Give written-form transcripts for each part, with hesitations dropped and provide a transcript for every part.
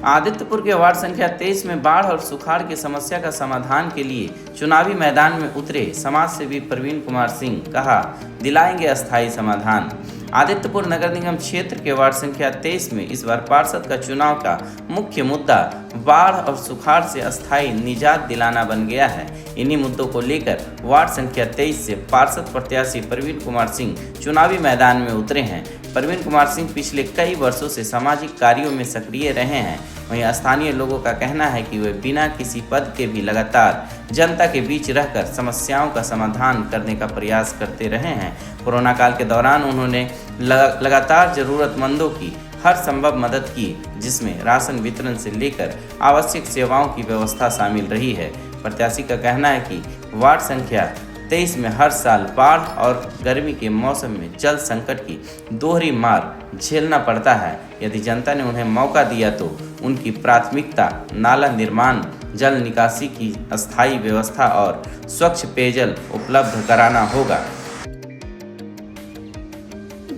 आदित्यपुर के वार्ड संख्या 23 में बाढ़ और सुखाड़ की समस्या का समाधान के लिए चुनावी मैदान में उतरे समाज सेवी प्रवीण कुमार सिंह, कहा दिलाएंगे अस्थायी समाधान। आदित्यपुर नगर निगम क्षेत्र के वार्ड संख्या 23 में इस बार पार्षद का चुनाव का मुख्य मुद्दा बाढ़ और सुखाड़ से अस्थायी निजात दिलाना बन गया है। इन्हीं मुद्दों को लेकर वार्ड संख्या 23 से पार्षद प्रत्याशी प्रवीण कुमार सिंह चुनावी मैदान में उतरे हैं। प्रवीण कुमार सिंह पिछले कई वर्षों से सामाजिक कार्यों में सक्रिय रहे हैं। वहीं स्थानीय लोगों का कहना है कि वे बिना किसी पद के भी लगातार जनता के बीच रहकर समस्याओं का समाधान करने का प्रयास करते रहे हैं। कोरोना काल के दौरान उन्होंने लगातार जरूरतमंदों की हर संभव मदद की, जिसमें राशन वितरण से लेकर आवश्यक सेवाओं की व्यवस्था शामिल रही है। प्रत्याशी का कहना है कि वार्ड संख्या 23 में हर साल बाढ़ और गर्मी के मौसम में जल संकट की दोहरी मार झेलना पड़ता है। यदि जनता ने उन्हें मौका दिया तो उनकी प्राथमिकता नाला निर्माण, जल निकासी की अस्थायी व्यवस्था और स्वच्छ पेयजल उपलब्ध कराना होगा।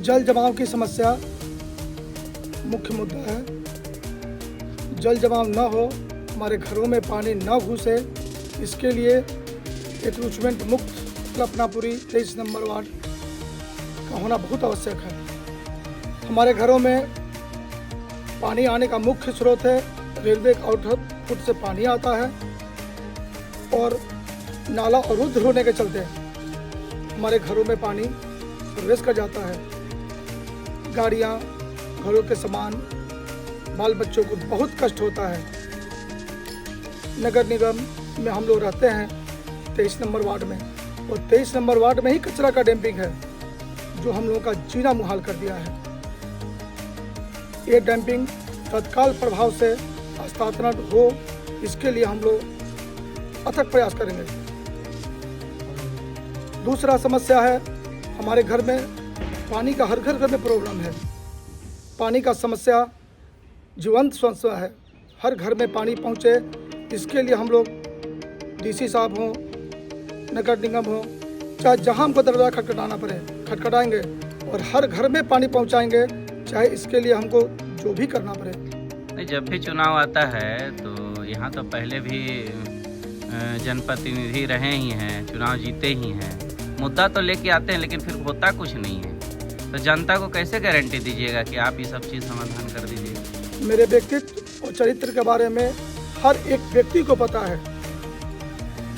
जल जमाव की समस्या मुख्य मुद्दा है। जल जमाव न हो, हमारे घरों में पानी न घुसे, इसके लिए एंक्रोचमेंट मुक्त कल्पनापुरी 23 नंबर वार्ड का होना बहुत आवश्यक है। हमारे घरों में पानी आने का मुख्य स्रोत है, रेलवे आउटपुट से पानी आता है और नाला अवरुद्ध होने के चलते हमारे घरों में पानी प्रवेश कर जाता है। गाड़ियाँ, घरों के सामान, बाल बच्चों को बहुत कष्ट होता है। नगर निगम में हम लोग रहते हैं 23 नंबर वार्ड में, और 23 नंबर वार्ड में ही कचरा का डंपिंग है जो हम लोगों का जीना मुहाल कर दिया है। ये डंपिंग तत्काल प्रभाव से स्थानांतरण हो, इसके लिए हम लोग अथक प्रयास करेंगे। दूसरा समस्या है, हमारे घर में पानी का हर घर में प्रॉब्लम है। पानी का समस्या जीवंत समस्या है, हर घर में पानी पहुँचे, इसके लिए हम लोग डीसी साहब हों, नगर निगम हो, चाहे जहां हमको दरवाजा खटखटाना पड़े खटखटाएंगे और हर घर में पानी पहुंचाएंगे, चाहे इसके लिए हमको जो भी करना पड़े। नहीं, जब भी चुनाव आता है तो यहाँ तो पहले भी जनप्रतिनिधि रहे ही हैं, चुनाव जीते ही हैं, मुद्दा तो लेके आते हैं लेकिन फिर होता कुछ नहीं है। तो जनता को कैसे गारंटी दीजिएगा कि आप ये सब चीज़ समाधान कर दीजिएगा? मेरे व्यक्तित्व और चरित्र के बारे में हर एक व्यक्ति को पता है।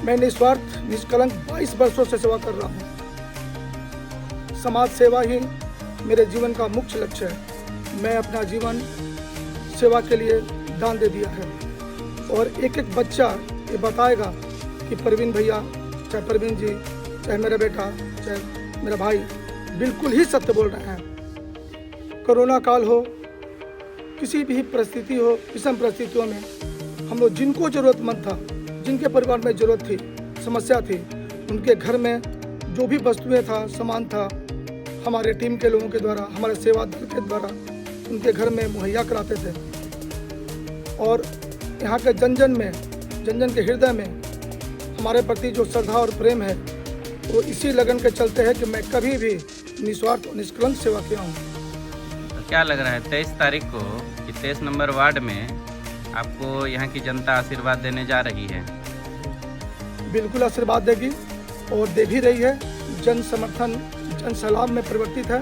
मैं निस्वार्थ निष्कलंक 22 वर्षों से सेवा कर रहा हूँ। समाज सेवा ही मेरे जीवन का मुख्य लक्ष्य है। मैं अपना जीवन सेवा के लिए दान दे दिया है और एक एक बच्चा ये बताएगा कि प्रवीण भैया, चाहे प्रवीण जी, चाहे मेरा बेटा, चाहे मेरा भाई, बिल्कुल ही सत्य बोल रहे हैं। कोरोना काल हो, किसी भी परिस्थिति हो, विषम परिस्थितियों में हम लोग जिनको ज़रूरतमंद था, जिनके परिवार में ज़रूरत थी, समस्या थी, उनके घर में जो भी वस्तुएं था, सामान था, हमारे टीम के लोगों के द्वारा, हमारे सेवा दल के द्वारा उनके घर में मुहैया कराते थे। और यहाँ के जन जन के हृदय में हमारे प्रति जो श्रद्धा और प्रेम है, वो इसी लगन के चलते है कि मैं कभी भी निस्वार्थ और निष्कलंक सेवा किया हूँ। तो क्या लग रहा है 23 तारीख को 23 नंबर वार्ड में आपको यहाँ की जनता आशीर्वाद देने जा रही है? बिल्कुल आशीर्वाद देगी और दे भी रही है। जन समर्थन, जन सलाम में परिवर्तित है।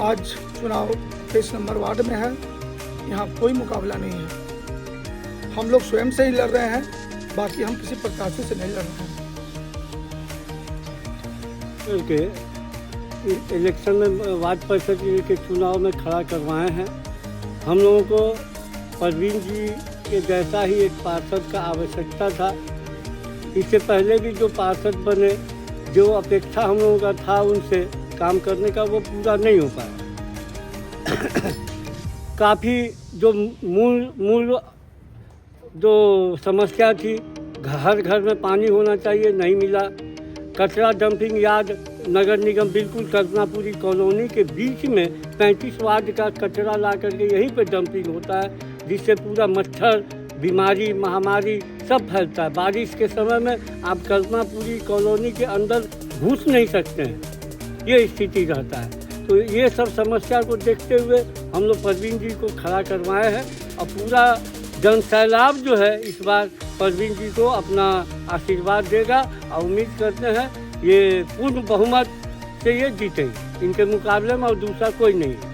आज चुनाव 23 नंबर वार्ड में है, यहाँ कोई मुकाबला नहीं है। हम लोग स्वयं से ही लड़ रहे हैं, बाकी हम किसी प्रत्याशी से नहीं लड़ रहे हैं। इलेक्शन में वार्ड परिषद के चुनाव में खड़ा करवाए हैं। हम लोगों को प्रवीण जी के जैसा ही एक पार्षद का आवश्यकता था। इससे पहले भी जो पार्षद बने, जो अपेक्षा हम लोगों का था उनसे काम करने का, वो पूरा नहीं हो पाया। काफ़ी जो मूल जो समस्या थी, हर घर में पानी होना चाहिए, नहीं मिला। कचरा डंपिंग यार्ड नगर निगम बिल्कुल कल्पनापुरी कॉलोनी के बीच में 35 वार्ड का कचरा ला करके यहीं पे डंपिंग होता है, जिससे पूरा मच्छर, बीमारी, महामारी सब फैलता है। बारिश के समय में आप कल्पनापुरी कॉलोनी के अंदर घुस नहीं सकते हैं, ये स्थिति रहता है। तो ये सब समस्या को देखते हुए हम लोग परवीन जी को खड़ा करवाए हैं और पूरा जन सैलाब जो है इस बार परवीन जी को अपना आशीर्वाद देगा और उम्मीद करते हैं ये पूर्ण बहुमत से ये जीतेंगे। इनके मुकाबले में और दूसरा कोई नहीं है।